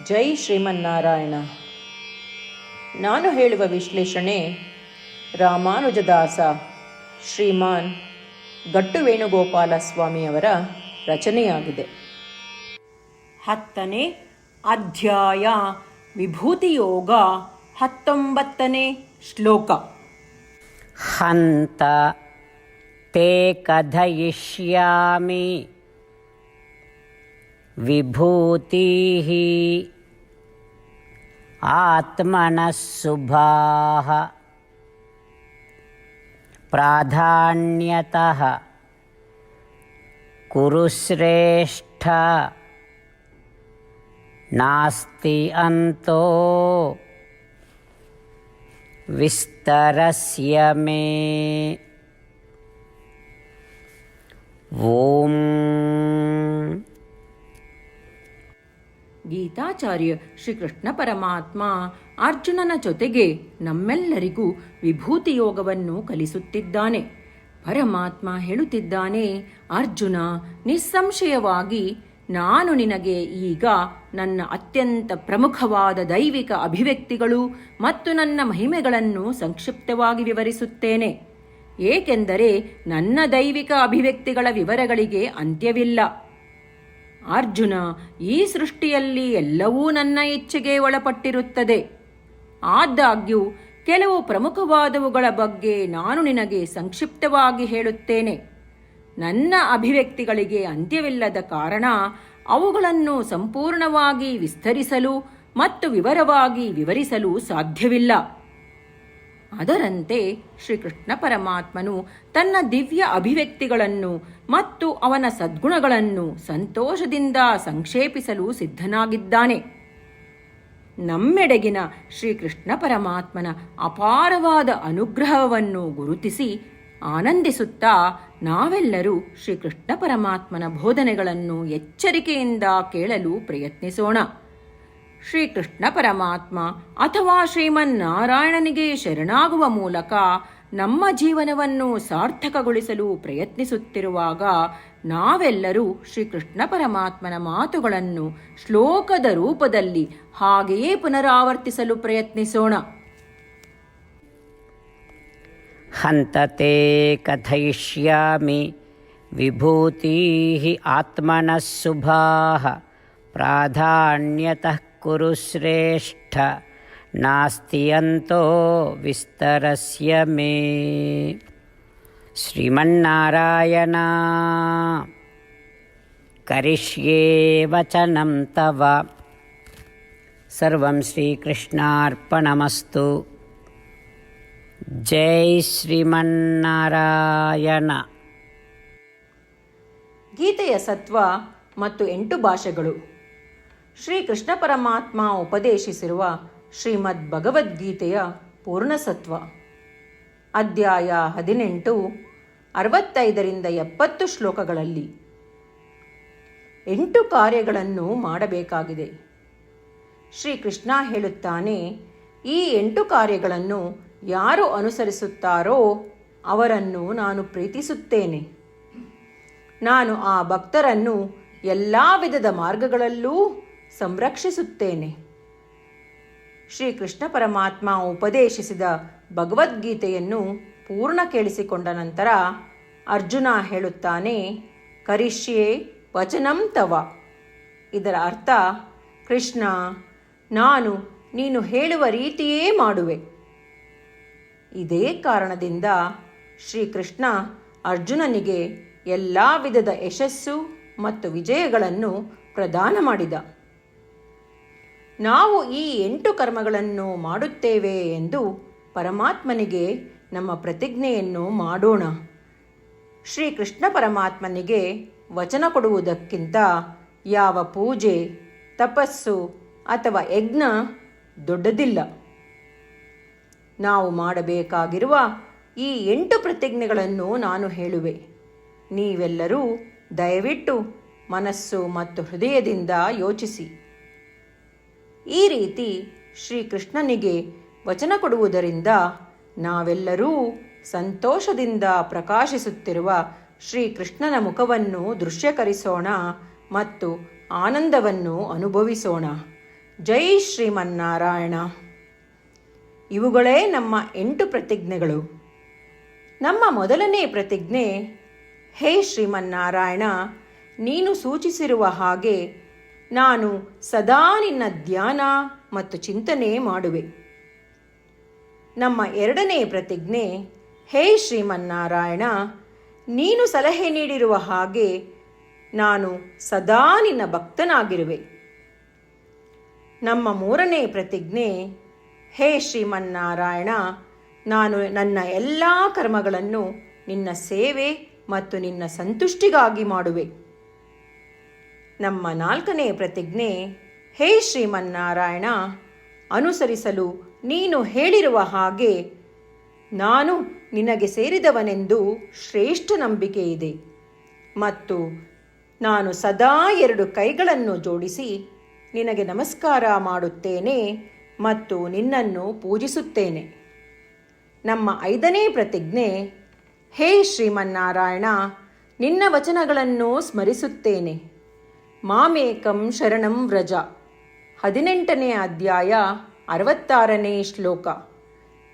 ಜೈ ಶ್ರೀಮನ್ನಾರಾಯಣ. ನಾನು ಹೇಳುವ ವಿಶ್ಲೇಷಣೆ ರಾಮಾನುಜದಾಸ ಶ್ರೀಮಾನ್ ಗಟ್ಟು ವೇಣುಗೋಪಾಲ ಸ್ವಾಮಿಯವರ ರಚನೆಯಾಗಿದೆ. 10ನೇ ಅಧ್ಯಾಯ ವಿಭೂತಿಯೋಗ. 19ನೇ ಶ್ಲೋಕ. ಹಂತ ತೇ ಕಥಯಿಷ್ಯಾಮಿ ವಿಭೂತಿಃ ಆತ್ಮನಃ ಶುಭಾಃ ಪ್ರಾಧಾನ್ಯತಃ ಕುರು ಶ್ರೇಷ್ಠ ನಾಸ್ತಿ ಅಂತೋ ವಿಸ್ತರಸ್ಯ ಮೇ. ಓಂ. ಗೀತಾಚಾರ್ಯ ಶ್ರೀಕೃಷ್ಣ ಪರಮಾತ್ಮ ಅರ್ಜುನನ ಜೊತೆಗೆ ನಮ್ಮೆಲ್ಲರಿಗೂ ವಿಭೂತಿ ಯೋಗವನ್ನು ಕಲಿಸುತ್ತಿದ್ದಾನೆ. ಪರಮಾತ್ಮ ಹೇಳುತ್ತಿದ್ದಾನೆ, ಅರ್ಜುನ, ನಿಸ್ಸಂಶಯವಾಗಿ ನಾನು ನಿನಗೆ ಈಗ ನನ್ನ ಅತ್ಯಂತ ಪ್ರಮುಖವಾದ ದೈವಿಕ ಅಭಿವ್ಯಕ್ತಿಗಳು ಮತ್ತು ನನ್ನ ಮಹಿಮೆಗಳನ್ನು ಸಂಕ್ಷಿಪ್ತವಾಗಿ ವಿವರಿಸುತ್ತೇನೆ. ಏಕೆಂದರೆ ನನ್ನ ದೈವಿಕ ಅಭಿವ್ಯಕ್ತಿಗಳ ವಿವರಗಳಿಗೆ ಅಂತ್ಯವಿಲ್ಲ. ಅರ್ಜುನ, ಈ ಸೃಷ್ಟಿಯಲ್ಲಿ ಎಲ್ಲವೂ ನನ್ನ ಇಚ್ಛೆಗೆ ಒಳಪಟ್ಟಿರುತ್ತದೆ. ಆದಾಗ್ಯೂ ಕೆಲವು ಪ್ರಮುಖವಾದವುಗಳ ಬಗ್ಗೆ ನಾನು ನಿನಗೆ ಸಂಕ್ಷಿಪ್ತವಾಗಿ ಹೇಳುತ್ತೇನೆ. ನನ್ನ ಅಭಿವ್ಯಕ್ತಿಗಳಿಗೆ ಅಂತ್ಯವಿಲ್ಲದ ಕಾರಣ ಅವುಗಳನ್ನು ಸಂಪೂರ್ಣವಾಗಿ ವಿಸ್ತರಿಸಲು ಮತ್ತು ವಿವರವಾಗಿ ವಿವರಿಸಲು ಸಾಧ್ಯವಿಲ್ಲ. ಅದರಂತೆ ಶ್ರೀಕೃಷ್ಣ ಪರಮಾತ್ಮನು ತನ್ನ ದಿವ್ಯ ಅಭಿವ್ಯಕ್ತಿಗಳನ್ನು ಮತ್ತು ಅವನ ಸದ್ಗುಣಗಳನ್ನು ಸಂತೋಷದಿಂದ ಸಂಕ್ಷೇಪಿಸಲು ಸಿದ್ಧನಾಗಿದ್ದಾನೆ. ನಮ್ಮೆಡೆಗಿನ ಶ್ರೀಕೃಷ್ಣ ಪರಮಾತ್ಮನ ಅಪಾರವಾದ ಅನುಗ್ರಹವನ್ನು ಗುರುತಿಸಿ ಆನಂದಿಸುತ್ತಾ ನಾವೆಲ್ಲರೂ ಶ್ರೀಕೃಷ್ಣ ಪರಮಾತ್ಮನ ಬೋಧನೆಗಳನ್ನು ಎಚ್ಚರಿಕೆಯಿಂದ ಕೇಳಲು ಪ್ರಯತ್ನಿಸೋಣ. ಶ್ರೀಕೃಷ್ಣ ಪರಮಾತ್ಮ ಅಥವಾ ಶ್ರೀಮನ್ನಾರಾಯಣನಿಗೆ ಶರಣಾಗುವ ಮೂಲಕ ನಮ್ಮ ಜೀವನವನ್ನು ಸಾರ್ಥಕಗೊಳಿಸಲು ಪ್ರಯತ್ನಿಸುತ್ತಿರುವಾಗ ನಾವೆಲ್ಲರೂ ಶ್ರೀಕೃಷ್ಣ ಪರಮಾತ್ಮನ ಮಾತುಗಳನ್ನು ಶ್ಲೋಕದ ರೂಪದಲ್ಲಿ ಹಾಗೆಯೇ ಪುನರಾವರ್ತಿಸಲು ಪ್ರಯತ್ನಿಸೋಣ. ಹಂತತೆ ಕಥಯಿಷ್ಯಾಮಿ ವಿಭೂತಿಃ ಆತ್ಮನಃ ಶುಭಾಃ ಪ್ರಾಧಾನ್ಯತಃ ಕುರು ಶ್ರೇಷ್ಠ ನಾಸ್ತಿ ಅಂತೋ ವಿಸ್ತರಸ್ಯ ಮೇ. ಶ್ರೀಮನ್ನಾರಾಯಣ, ಕರಿಷ್ಯೇ ವಚನಂ ತವ. ಸರ್ವಂ ಶ್ರೀಕೃಷ್ಣಾರ್ಪಣಮಸ್ತು. ಜೈ ಶ್ರೀಮನ್ನಾರಾಯಣ. ಗೀತೆಯ ಸತ್ವ ಮತ್ತು 8 ಭಾಷೆಗಳು. ಶ್ರೀಕೃಷ್ಣ ಪರಮಾತ್ಮ ಉಪದೇಶಿಸಿರುವ ಶ್ರೀಮದ್ ಭಗವದ್ಗೀತೆಯ ಪೂರ್ಣಸತ್ವ. ಅಧ್ಯಾಯ 18, 65ರಿಂದ 70 ಶ್ಲೋಕಗಳಲ್ಲಿ 8 ಕಾರ್ಯಗಳನ್ನು ಮಾಡಬೇಕಾಗಿದೆ. ಶ್ರೀಕೃಷ್ಣ ಹೇಳುತ್ತಾನೆ, ಈ 8 ಕಾರ್ಯಗಳನ್ನು ಯಾರು ಅನುಸರಿಸುತ್ತಾರೋ ಅವರನ್ನು ನಾನು ಪ್ರೀತಿಸುತ್ತೇನೆ. ನಾನು ಆ ಭಕ್ತರನ್ನು ಎಲ್ಲ ವಿಧದ ಮಾರ್ಗಗಳಲ್ಲೂ ಸಂರಕ್ಷಿಸುತ್ತೇನೆ. ಶ್ರೀಕೃಷ್ಣ ಪರಮಾತ್ಮ ಉಪದೇಶಿಸಿದ ಭಗವದ್ಗೀತೆಯನ್ನು ಪೂರ್ಣ ಕೇಳಿಸಿಕೊಂಡ ನಂತರ ಅರ್ಜುನ ಹೇಳುತ್ತಾನೆ, ಕರಿಷ್ಯೇ ವಚನಂ ತವ. ಇದರ ಅರ್ಥ, ಕೃಷ್ಣ, ನಾನು ನೀನು ಹೇಳುವ ರೀತಿಯೇ ಮಾಡುವೆ. ಇದೇ ಕಾರಣದಿಂದ ಶ್ರೀಕೃಷ್ಣ ಅರ್ಜುನನಿಗೆ ಎಲ್ಲ ವಿಧದ ಯಶಸ್ಸು ಮತ್ತು ವಿಜಯಗಳನ್ನು ಪ್ರದಾನ ಮಾಡಿದ. ನಾವು ಈ 8 ಕರ್ಮಗಳನ್ನು ಮಾಡುತ್ತೇವೆ ಎಂದು ಪರಮಾತ್ಮನಿಗೆ ನಮ್ಮ ಪ್ರತಿಜ್ಞೆಯನ್ನು ಮಾಡೋಣ. ಶ್ರೀಕೃಷ್ಣ ಪರಮಾತ್ಮನಿಗೆ ವಚನ ಕೊಡುವುದಕ್ಕಿಂತ ಯಾವ ಪೂಜೆ, ತಪಸ್ಸು ಅಥವಾ ಯಜ್ಞ ದೊಡ್ಡದಿಲ್ಲ. ನಾವು ಮಾಡಬೇಕಾಗಿರುವ ಈ 8 ಪ್ರತಿಜ್ಞೆಗಳನ್ನು ನಾನು ಹೇಳುವೆ. ನೀವೆಲ್ಲರೂ ದಯವಿಟ್ಟು ಮನಸ್ಸು ಮತ್ತು ಹೃದಯದಿಂದ ಯೋಚಿಸಿ. ಈ ರೀತಿ ಶ್ರೀಕೃಷ್ಣನಿಗೆ ವಚನ ಕೊಡುವುದರಿಂದ ನಾವೆಲ್ಲರೂ ಸಂತೋಷದಿಂದ ಪ್ರಕಾಶಿಸುತ್ತಿರುವ ಶ್ರೀಕೃಷ್ಣನ ಮುಖವನ್ನು ದೃಶ್ಯಕರಿಸೋಣ ಮತ್ತು ಆನಂದವನ್ನು ಅನುಭವಿಸೋಣ. ಜೈ ಶ್ರೀಮನ್ನಾರಾಯಣ. ಇವುಗಳೇ ನಮ್ಮ 8 ಪ್ರತಿಜ್ಞೆಗಳು. ನಮ್ಮ ಮೊದಲನೇ ಪ್ರತಿಜ್ಞೆ, ಹೇ ಶ್ರೀಮನ್ನಾರಾಯಣ, ನೀನು ಸೂಚಿಸಿರುವ ಹಾಗೆ ನಾನು ಸದಾ ನಿನ್ನ ಧ್ಯಾನ ಮತ್ತು ಚಿಂತನೆ ಮಾಡುವೆ. ನಮ್ಮ ಎರಡನೇ ಪ್ರತಿಜ್ಞೆ, ಹೇ ಶ್ರೀಮನ್ನಾರಾಯಣ, ನೀನು ಸಲಹೆ ನೀಡಿರುವ ಹಾಗೆ ನಾನು ಸದಾ ನಿನ್ನ ಭಕ್ತನಾಗಿರುವೆ. ನಮ್ಮ ಮೂರನೇ ಪ್ರತಿಜ್ಞೆ, ಹೇ ಶ್ರೀಮನ್ನಾರಾಯಣ, ನಾನು ನನ್ನ ಎಲ್ಲ ಕರ್ಮಗಳನ್ನು ನಿನ್ನ ಸೇವೆ ಮತ್ತು ನಿನ್ನ ಸಂತುಷ್ಟಿಗಾಗಿ ಮಾಡುವೆ. ನಮ್ಮ ನಾಲ್ಕನೇ ಪ್ರತಿಜ್ಞೆ, ಹೇ ಶ್ರೀಮನ್ನಾರಾಯಣ, ಅನುಸರಿಸಲು ನೀನು ಹೇಳಿರುವ ಹಾಗೆ ನಾನು ನಿನಗೆ ಸೇರಿದವನೆಂದು ಶ್ರೇಷ್ಠ ನಂಬಿಕೆ ಇದೆ ಮತ್ತು ನಾನು ಸದಾ 2 ಕೈಗಳನ್ನು ಜೋಡಿಸಿ ನಿನಗೆ ನಮಸ್ಕಾರ ಮಾಡುತ್ತೇನೆ ಮತ್ತು ನಿನ್ನನ್ನು ಪೂಜಿಸುತ್ತೇನೆ. ನಮ್ಮ 5ನೇ ಪ್ರತಿಜ್ಞೆ, ಹೇ ಶ್ರೀಮನ್ನಾರಾಯಣ, ನಿನ್ನ ವಚನಗಳನ್ನು ಸ್ಮರಿಸುತ್ತೇನೆ. ಮಾಮೇಕಂ ಶರಣಂ ವ್ರಜ, 18ನೇ ಅಧ್ಯಾಯ 66ನೇ ಶ್ಲೋಕ.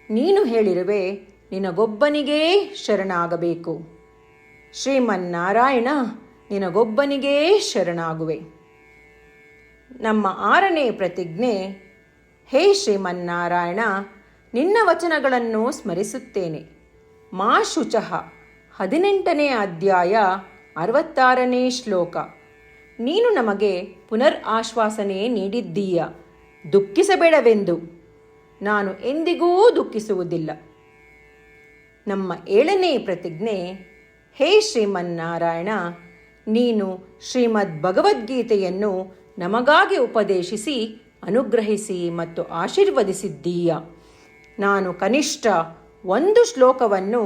ನೀನು ಹೇಳಿರುವೆ, ನಿನಗೊಬ್ಬನಿಗೇ ಶರಣಾಗಬೇಕು. ಶ್ರೀಮನ್ನಾರಾಯಣ, ನಿನಗೊಬ್ಬನಿಗೇ ಶರಣಾಗುವೆ. ನಮ್ಮ 6ನೇ ಪ್ರತಿಜ್ಞೆ, ಹೇ ಶ್ರೀಮನ್ನಾರಾಯಣ, ನಿನ್ನ ವಚನಗಳನ್ನು ಸ್ಮರಿಸುತ್ತೇನೆ. ಮಾ ಶುಚಃ, 18ನೇ ಅಧ್ಯಾಯ 66ನೇ ಶ್ಲೋಕ. ನೀನು ನಮಗೆ ಪುನರ್ ಆಶ್ವಾಸನೆ ನೀಡಿದ್ದೀಯ, ದುಃಖಿಸಬೇಡವೆಂದು. ನಾನು ಎಂದಿಗೂ ದುಃಖಿಸುವುದಿಲ್ಲ. ನಮ್ಮ 7ನೇ ಪ್ರತಿಜ್ಞೆ, ಹೇ ಶ್ರೀಮನ್ನಾರಾಯಣ, ನೀನು ಶ್ರೀಮದ್ ಭಗವದ್ಗೀತೆಯನ್ನು ನಮಗಾಗಿ ಉಪದೇಶಿಸಿ ಅನುಗ್ರಹಿಸಿ ಮತ್ತು ಆಶೀರ್ವದಿಸಿದ್ದೀಯ. ನಾನು ಕನಿಷ್ಠ 1 ಶ್ಲೋಕವನ್ನು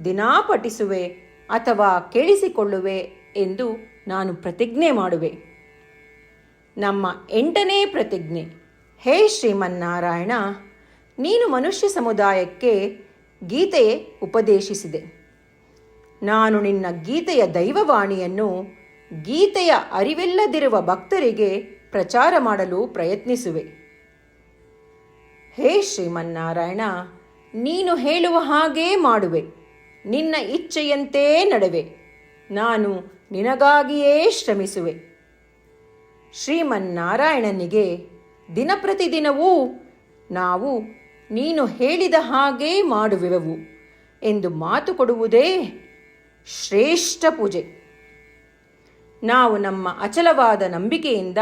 ದಿನಾ ಪಠಿಸುವೆ ಅಥವಾ ಕೇಳಿಸಿಕೊಳ್ಳುವೆ ಎಂದು ನಾನು ಪ್ರತಿಜ್ಞೆ ಮಾಡುವೆ. ನಮ್ಮ 8ನೇ ಪ್ರತಿಜ್ಞೆ, ಹೇ ಶ್ರೀಮನ್ನಾರಾಯಣ, ನೀನು ಮನುಷ್ಯ ಸಮುದಾಯಕ್ಕೆ ಗೀತೆ ಉಪದೇಶಿಸಿದೆ. ನಾನು ನಿನ್ನ ಗೀತೆಯ ದೈವವಾಣಿಯನ್ನು ಗೀತೆಯ ಅರಿವಿಲ್ಲದಿರುವ ಭಕ್ತರಿಗೆ ಪ್ರಚಾರ ಮಾಡಲು ಪ್ರಯತ್ನಿಸುವೆ. ಹೇ ಶ್ರೀಮನ್ನಾರಾಯಣ, ನೀನು ಹೇಳುವ ಹಾಗೇ ಮಾಡುವೆ. ನಿನ್ನ ಇಚ್ಛೆಯಂತೆ ನಡೆವೆ. ನಾನು ನಿನಗಾಗಿಯೇ ಶ್ರಮಿಸುವೆ. ಶ್ರೀಮನ್ನಾರಾಯಣನಿಗೆ ದಿನಪ್ರತಿದಿನವೂ ನಾವು ನೀನು ಹೇಳಿದ ಹಾಗೇ ಮಾಡುವೆವು ಎಂದು ಮಾತು ಕೊಡುವುದೇ ಶ್ರೇಷ್ಠ ಪೂಜೆ. ನಾವು ನಮ್ಮ ಅಚಲವಾದ ನಂಬಿಕೆಯಿಂದ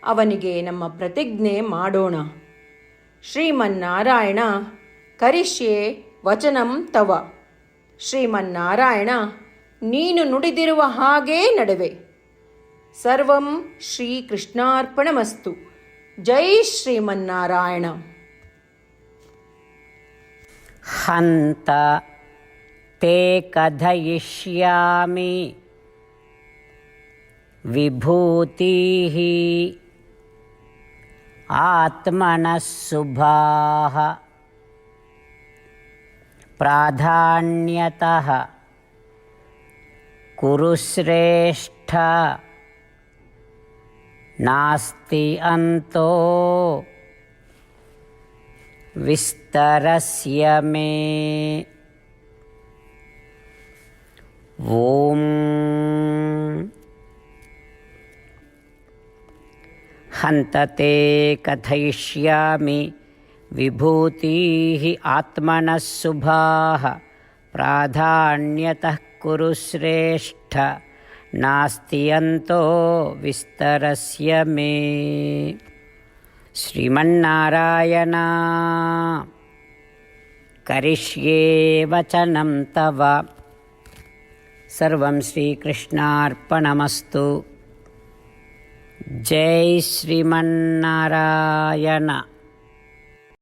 ಅವನಿಗೆ ನಮ್ಮ ಪ್ರತಿಜ್ಞೆ ಮಾಡೋಣ. ಶ್ರೀಮನ್ನಾರಾಯಣ, ಕರಿಷ್ಯೆ ವಚನಂ ತವ. ಶ್ರೀಮನ್ನಾರಾಯಣ, ನೀನು ನುಡಿದಿರುವ ಹಾಗೇ ನಡೆವೆ. ಸರ್ವಂ ಶ್ರೀಕೃಷ್ಣಾರ್ಪಣಮಸ್ತು. ಜೈ ಶ್ರೀಮನ್ನಾರಾಯಣ. ಹಂತ ತೇ ಕಥಯಿಷ್ಯಾಮಿ ವಿಭೂತಿಃ ಆತ್ಮನಃ ಶುಭಾಃ ಪ್ರಾಧಾನ್ಯತಃ ಕುರು ಶ್ರೇಷ್ಠ ನಾಸ್ತಿ ಅಂತೋ ವಿಸ್ತರಸ್ಯ ಮೇ. ಓಂ ಹಂತತೆ ಕಥಯಿಷ್ಯಾಮಿ ವಿಭೂತಿಃ ಆತ್ಮನಃ ಶುಭಾಃ ಪ್ರಾಧಾನ್ಯತಃ ಕುರು ಶ್ರೇಷ್ಠ ನಾಸ್ತಿ ಅಂತೋ ವಿಸ್ತರಸ್ಯ ಮೇ. ಶ್ರೀಮನ್ನಾರಾಯಣ, ಕರಿಷ್ಯೆ ವಚನಂ ತವ. ಸರ್ವಂ ಶ್ರೀಕೃಷ್ಣಾರ್ಪಣಮಸ್ತು. ಜೈ ಶ್ರೀಮನ್ನಾರಾಯಣ.